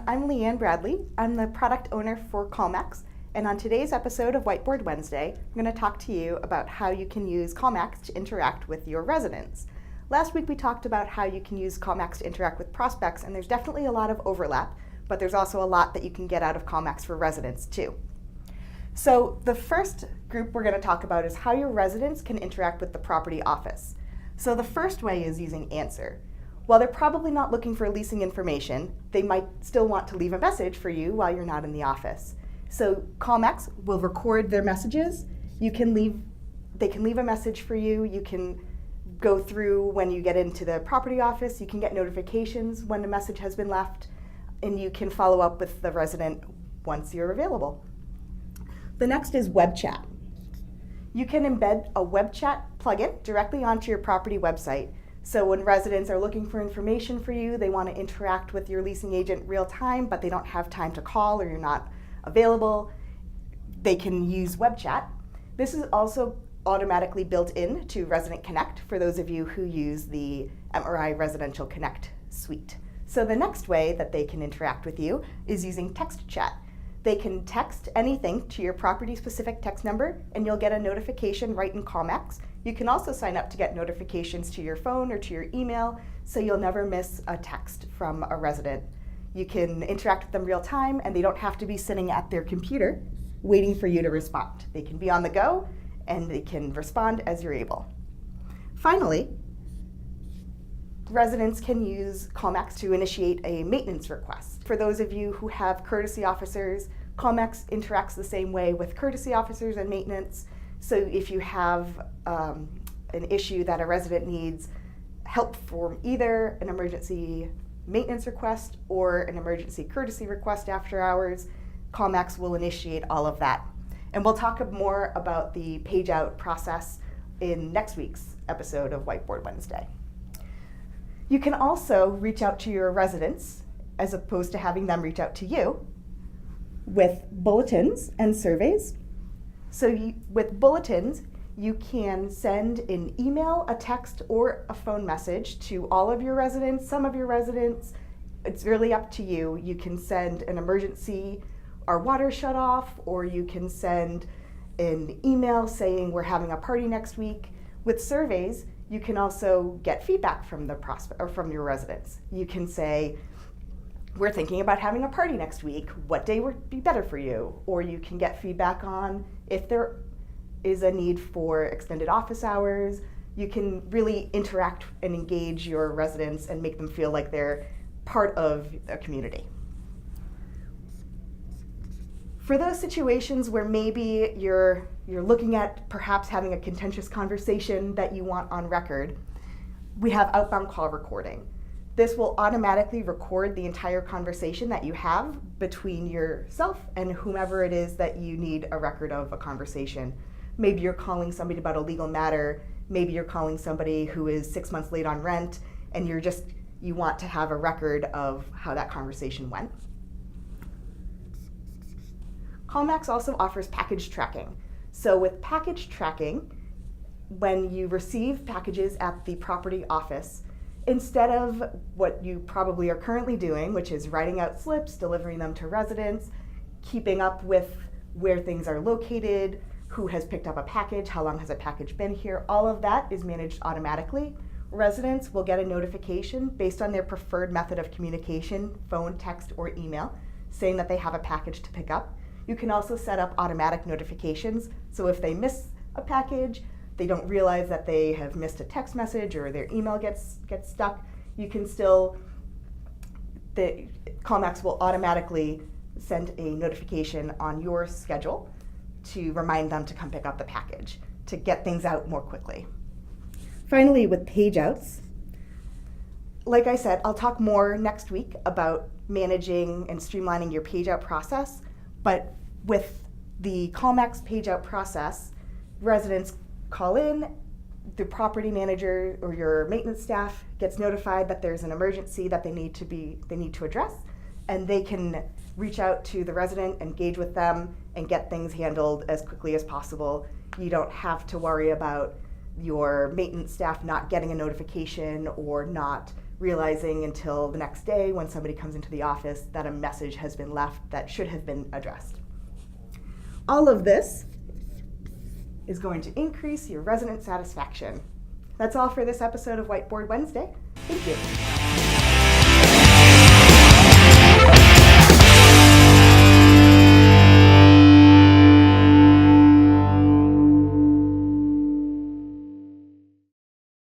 I'm Leanne Bradley. I'm the product owner for Callmax, and on today's episode of Whiteboard Wednesday, I'm going to talk to you about how you can use Callmax to interact with your residents. Last week we talked about how you can use Callmax to interact with prospects, and there's definitely a lot of overlap, but there's also a lot that you can get out of Callmax for residents too. So the first group we're going to talk about is how your residents can interact with the property office. So the first way is using Answer. While they're probably not looking for leasing information, they might still want to leave a message for you while you're not in the office. So Callmax will record their messages. They can leave a message for you. You can go through when you get into the property office. You can get notifications when a message has been left, and you can follow up with the resident once you're available. The next is web chat. You can embed a web chat plugin directly onto your property website. So when residents are looking for information for you, they want to interact with your leasing agent real time, but they don't have time to call or you're not available, they can use web chat. This is also automatically built in to Resident Connect for those of you who use the MRI Residential Connect suite. So the next way that they can interact with you is using text chat. They can text anything to your property-specific text number, and you'll get a notification right in Callmax. You can also sign up to get notifications to your phone or to your email, so you'll never miss a text from a resident. You can interact with them real time, and they don't have to be sitting at their computer waiting for you to respond. They can be on the go, and they can respond as you're able. Finally, residents can use Callmax to initiate a maintenance request. For those of you who have courtesy officers, Callmax interacts the same way with courtesy officers and maintenance. So if you have an issue that a resident needs help for either an emergency maintenance request or an emergency courtesy request after hours, Callmax will initiate all of that. And we'll talk more about the page out process in next week's episode of Whiteboard Wednesday. You can also reach out to your residents, as opposed to having them reach out to you, with bulletins and surveys. So with bulletins, you can send an email, a text, or a phone message to all of your residents, some of your residents. It's really up to you. You can send an emergency, our water shut off, or you can send an email saying we're having a party next week. With surveys, you can also get feedback from the prospect or from your residents. You can say, we're thinking about having a party next week. What day would be better for you? Or you can get feedback on if there is a need for extended office hours. You can really interact and engage your residents and make them feel like they're part of a community. For those situations where maybe you're looking at perhaps having a contentious conversation that you want on record, we have outbound call recording. This will automatically record the entire conversation that you have between yourself and whomever it is that you need a record of a conversation. Maybe you're calling somebody about a legal matter, maybe you're calling somebody who is 6 months late on rent, and you want to have a record of how that conversation went. Callmax also offers package tracking. So with package tracking, when you receive packages at the property office, instead of what you probably are currently doing, which is writing out slips, delivering them to residents, keeping up with where things are located, who has picked up a package, how long has a package been here, all of that is managed automatically. Residents will get a notification based on their preferred method of communication, phone, text, or email, saying that they have a package to pick up. You can also set up automatic notifications, so if they miss a package, they don't realize that they have missed a text message or their email gets stuck, you can still, Callmax will automatically send a notification on your schedule to remind them to come pick up the package, to get things out more quickly. Finally, with page outs, like I said, I'll talk more next week about managing and streamlining your page out process. But with the Callmax page out process, residents call in, the property manager or your maintenance staff gets notified that there's an emergency that they need to address, and they can reach out to the resident, engage with them, and get things handled as quickly as possible. You don't have to worry about your maintenance staff not getting a notification or not realizing until the next day when somebody comes into the office that a message has been left that should have been addressed. All of this is going to increase your resident satisfaction. That's all for this episode of Whiteboard Wednesday. Thank you.